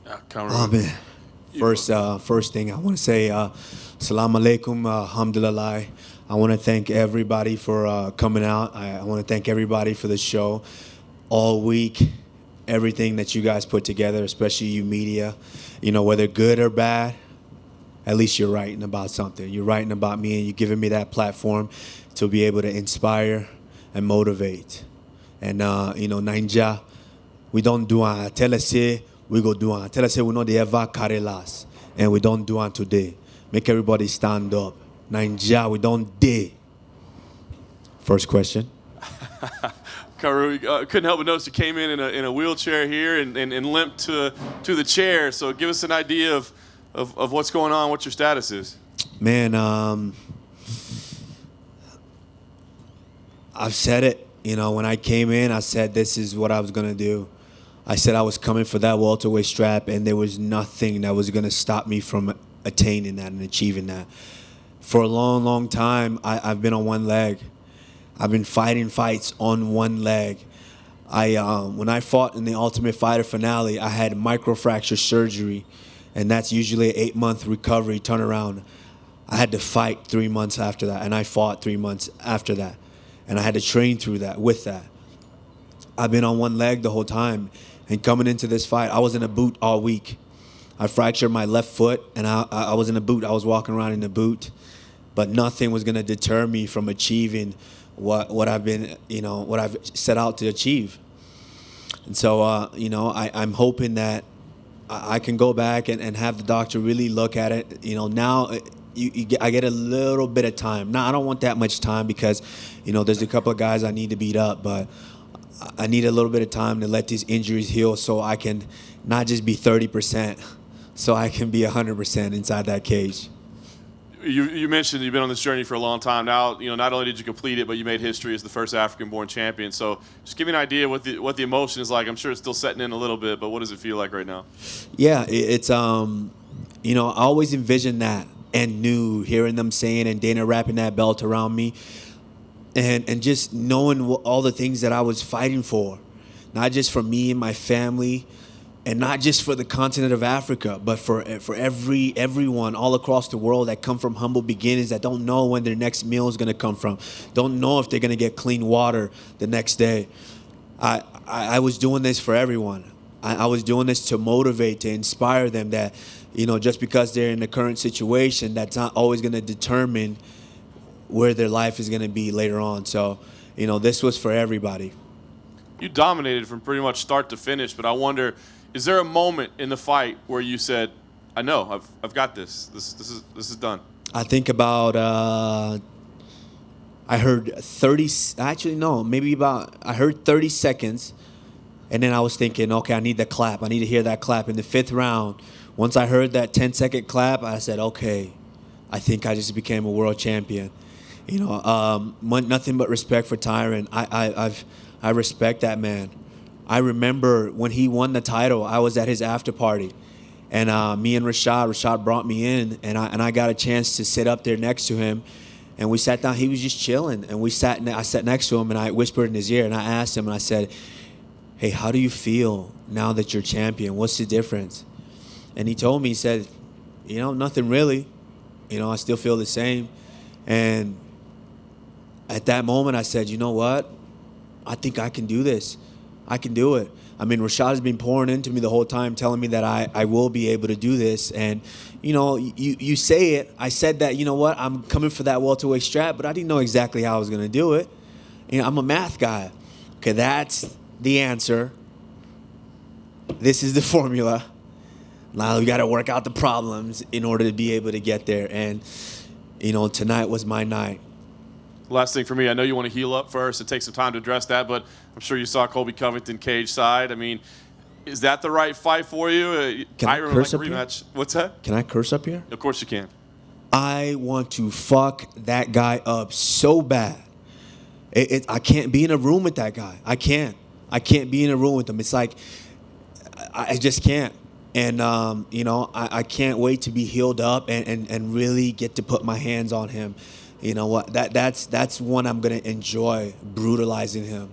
Oh man, first thing I want to say, Salam alaikum, alhamdulillah. I want to thank everybody for coming out. I want to thank everybody for the show all week. Everything that you guys put together, especially you media, you know, whether good or bad, at least you're writing about something. You're writing about me, and you're giving me that platform to be able to inspire and motivate. And you know, Nainja, we don't do on telese, we go do on telese. We know the Eva Karelas, and we don't do on today. Make everybody stand up. Nainja, we don't day. First question. Kamaru, couldn't help but notice you came in a wheelchair here and limped to the chair. So give us an idea of what's going on, what your status is. Man, I've said it. You know, when I came in, I said this is what I was going to do. I said I was coming for that welterweight strap, and there was nothing that was going to stop me from attaining that and achieving that. For a long, long time, I've been on one leg. I've been fighting fights on one leg. When I fought in the Ultimate Fighter finale, I had microfracture surgery, and that's usually an 8-month recovery turnaround. I had to fight 3 months after that, and I fought 3 months after that. And I had to train through that, with that. I've been on one leg the whole time. And coming into this fight, I was in a boot all week. I fractured my left foot, and I was in a boot. I was walking around in a boot. But nothing was going to deter me from achieving what I've been, you know, what I've set out to achieve. And so, you know, I'm hoping that I can go back and have the doctor really look at it. You know, now I get a little bit of time. Now, I don't want that much time because, you know, there's a couple of guys I need to beat up, but I need a little bit of time to let these injuries heal so I can not just be 30%, so I can be 100% inside that cage. You mentioned you've been on this journey for a long time now. You know, not only did you complete it, but you made history as the first African-born champion. So just give me an idea what the emotion is like. I'm sure it's still setting in a little bit, but what does it feel like right now? Yeah, it's you know, I always envisioned that and knew, hearing them saying and Dana wrapping that belt around me, and just knowing all the things that I was fighting for, not just for me and my family, and not just for the continent of Africa, but for everyone all across the world that come from humble beginnings, that don't know when their next meal is going to come from, don't know if they're going to get clean water the next day. I was doing this for everyone. I was doing this to motivate, to inspire them that, you know, just because they're in the current situation, that's not always going to determine where their life is going to be later on. So, you know, this was for everybody. You dominated from pretty much start to finish, but I wonder, is there a moment in the fight where you said, I know, I've got this. This is done? I think about I heard 30, actually no, maybe about, I heard 30 seconds, and then I was thinking, okay, I need the clap. I need to hear that clap. In the 5th round, once I heard that 10-second clap, I said, okay, I think I just became a world champion. You know, nothing but respect for Tyron. I respect that man. I remember when he won the title, I was at his after party, and me and Rashad brought me in, and I got a chance to sit up there next to him, and we sat down. He was just chilling, and I sat next to him, and I whispered in his ear, and I asked him, and I said, hey, how do you feel now that you're champion? What's the difference? And he told me, he said, you know, nothing really. You know, I still feel the same. And at that moment, I said, you know what? I think I can do this. I can do it. I mean, Rashad has been pouring into me the whole time, telling me that I will be able to do this. And, you know, you say it. I said that, you know what, I'm coming for that welterweight strap, but I didn't know exactly how I was going to do it. You know, I'm a math guy. Okay, that's the answer. This is the formula. Now we got to work out the problems in order to be able to get there. And, you know, tonight was my night. Last thing for me, I know you want to heal up first. It takes some time to address that, but I'm sure you saw Colby Covington cage side. I mean, is that the right fight for you? Can I curse up rematch. here? What's that? Can I curse up here? Of course you can. I want to fuck that guy up so bad. I can't be in a room with that guy. I can't be in a room with him. It's like, I just can't. And, you know, I can't wait to be healed up and really get to put my hands on him. You know what? That's one I'm going to enjoy, brutalizing him.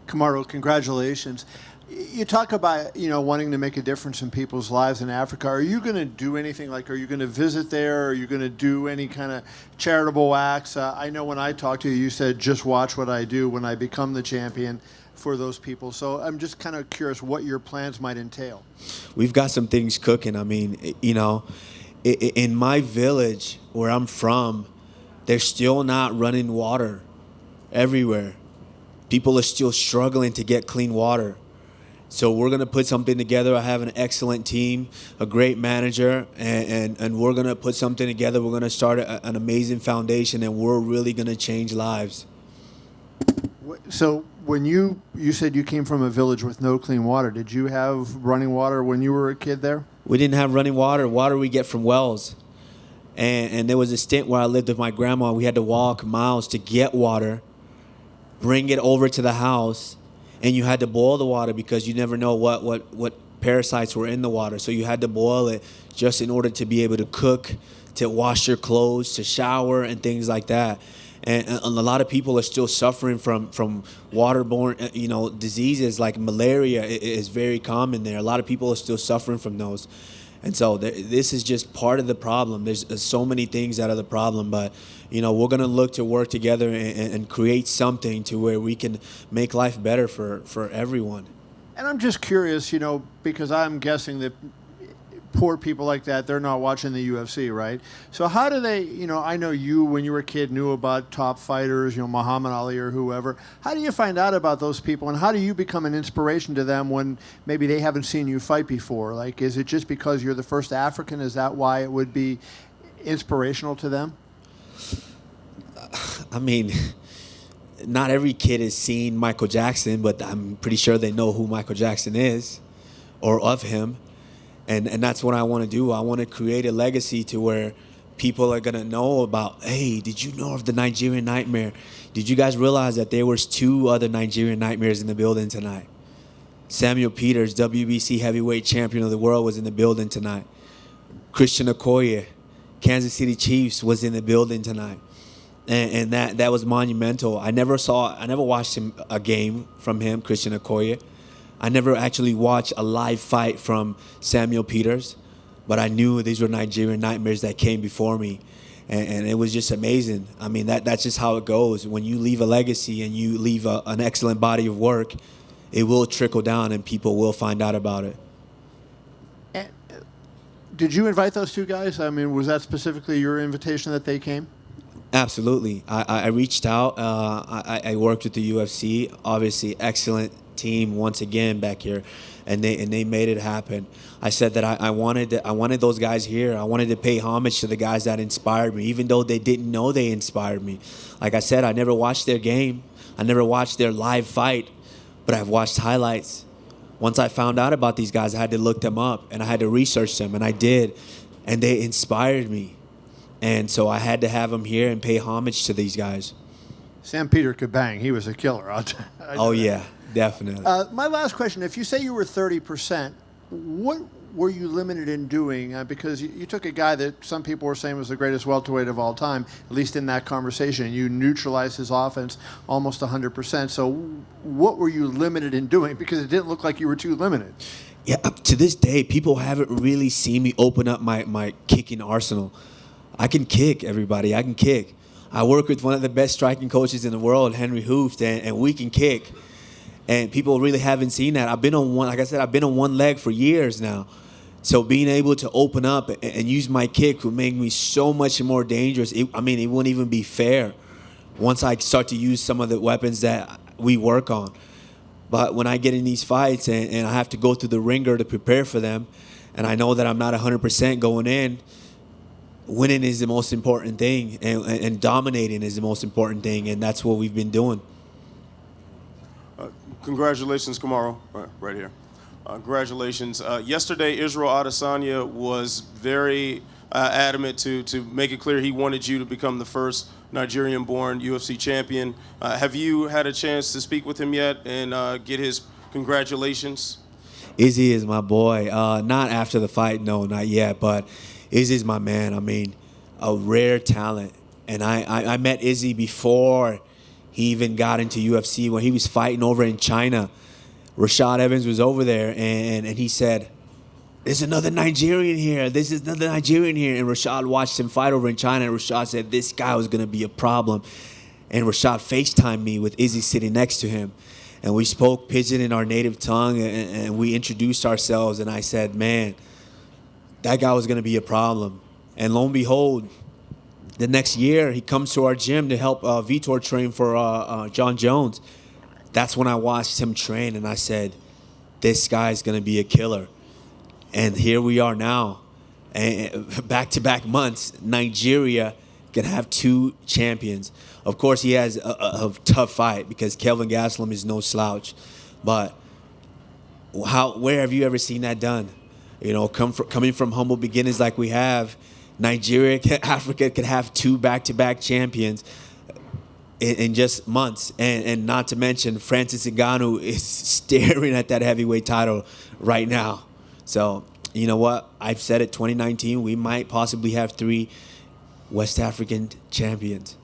Kamaru, congratulations. You talk about, wanting to make a difference in people's lives in Africa. Are you going to do anything? Like, are you going to visit there? Are you going to do any kind of charitable acts? I know when I talked to you, you said, just watch what I do when I become the champion for those people. So I'm just kind of curious what your plans might entail. We've got some things cooking. I mean, in my village where I'm from, they're still not running water everywhere. People are still struggling to get clean water. So we're going to put something together. I have an excellent team, a great manager, and we're going to put something together. We're going to start an amazing foundation, and we're really going to change lives. So when you said you came from a village with no clean water, did you have running water when you were a kid there? We didn't have running water. Water we get from wells. And there was a stint where I lived with my grandma. We had to walk miles to get water, bring it over to the house, and you had to boil the water because you never know what parasites were in the water. So you had to boil it just in order to be able to cook, to wash your clothes, to shower, and things like that. And a lot of people are still suffering from waterborne, diseases like malaria is very common there. A lot of people are still suffering from those. And so this is just part of the problem. There's so many things that are the problem, but we're going to look to work together and create something to where we can make life better for everyone. And I'm just curious, because I'm guessing that poor people like that, they're not watching the UFC, right? So how do they, I know you, when you were a kid, knew about top fighters, Muhammad Ali or whoever. How do you find out about those people, and how do you become an inspiration to them when maybe they haven't seen you fight before? Like, is it just because you're the first African? Is that why it would be inspirational to them? I mean, not every kid has seen Michael Jackson, but I'm pretty sure they know who Michael Jackson is or of him. And that's what I want to do. I want to create a legacy to where people are going to know about, hey, did you know of the Nigerian Nightmare? Did you guys realize that there was 2 other Nigerian Nightmares in the building tonight? Samuel Peters, WBC heavyweight champion of the world, was in the building tonight. Christian Okoye, Kansas City Chiefs, was in the building tonight. And that was monumental. I never watched a game from him, Christian Okoye. I never actually watched a live fight from Samuel Peters, but I knew these were Nigerian Nightmares that came before me, and it was just amazing. I mean, that's just how it goes. When you leave a legacy and you leave an excellent body of work, it will trickle down and people will find out about it. And did you invite those 2 guys? I mean, was that specifically your invitation that they came? Absolutely. I reached out. I worked with the UFC, obviously excellent team once again back here, and they made it happen. I said that I wanted those guys here. I wanted to pay homage to the guys that inspired me, even though they didn't know they inspired me. Like I said, I never watched their game. I never watched their live fight, but I've watched highlights. Once I found out about these guys, I had to look them up, and I had to research them, and I did, and they inspired me. And so I had to have them here and pay homage to these guys. Sam Peter could bang. He was a killer. Oh, yeah. Definitely. My last question, if you say you were 30%, what were you limited in doing? Because you took a guy that some people were saying was the greatest welterweight of all time, at least in that conversation. You neutralized his offense almost 100%. So what were you limited in doing? Because it didn't look like you were too limited. Yeah, to this day, people haven't really seen me open up my kicking arsenal. I can kick, everybody. I can kick. I work with one of the best striking coaches in the world, Henry Hooft, and we can kick. And people really haven't seen that. I've been on one leg for years now. So being able to open up and use my kick would make me so much more dangerous. It wouldn't even be fair once I start to use some of the weapons that we work on. But when I get in these fights and I have to go through the ringer to prepare for them, and I know that I'm not 100% going in, winning is the most important thing, and dominating is the most important thing, and that's what we've been doing. Congratulations, Kamaru. Right here. Congratulations. Yesterday, Israel Adesanya was very adamant to make it clear he wanted you to become the first Nigerian-born UFC champion. Have you had a chance to speak with him yet and get his congratulations? Izzy is my boy. Not after the fight, no, not yet. But Izzy's my man. I mean, a rare talent. And I met Izzy before he even got into UFC, when he was fighting over in China Rashad Evans was over there, and he said, "There's another Nigerian here. This is another Nigerian here." And Rashad watched him fight over in China, and Rashad said this guy was going to be a problem. And Rashad FaceTimed me with Izzy sitting next to him. And we spoke Pidgin in our native tongue, and we introduced ourselves. And I said, man, that guy was going to be a problem. And lo and behold, the next year, he comes to our gym to help Vitor train for John Jones. That's when I watched him train, and I said, this guy's going to be a killer. And here we are now. And back-to-back months, Nigeria can have 2 champions. Of course, he has a tough fight because Kelvin Gastelum is no slouch. But where have you ever seen that done? You know, coming from humble beginnings like we have, Nigeria, Africa could have 2 back-to-back champions in just months. And not to mention, Francis Ngannou is staring at that heavyweight title right now. So, you know what? I've said it, 2019, we might possibly have 3 West African champions.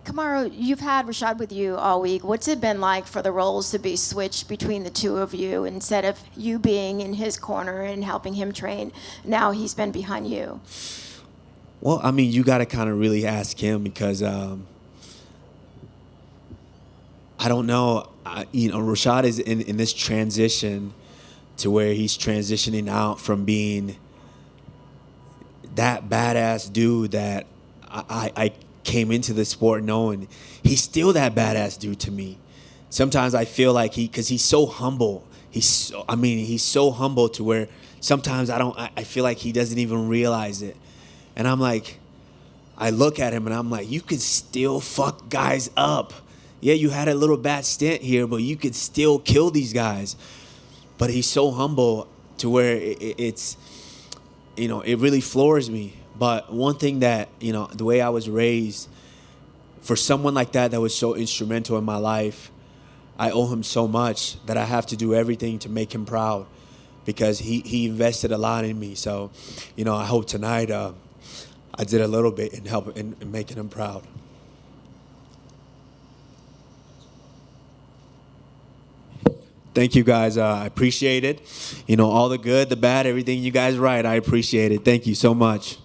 Kamaru, you've had Rashad with you all week. What's it been like for the roles to be switched between the two of you? Instead of you being in his corner and helping him train, now he's been behind you. Well, I mean, you got to kind of really ask him because I don't know. Rashad is in this transition to where he's transitioning out from being that badass dude that I came into the sport knowing. He's still that badass dude to me. Sometimes I feel like because he's so humble. He's so humble to where sometimes I feel like he doesn't even realize it. And I'm like, I look at him and I'm like, you could still fuck guys up. Yeah, you had a little bad stint here, but you could still kill these guys. But he's so humble to where it's, it really floors me. But one thing that, the way I was raised, for someone like that was so instrumental in my life, I owe him so much that I have to do everything to make him proud because he invested a lot in me. So, I hope tonight I did a little bit in help in making him proud. Thank you, guys. I appreciate it. All the good, the bad, everything you guys write, I appreciate it. Thank you so much.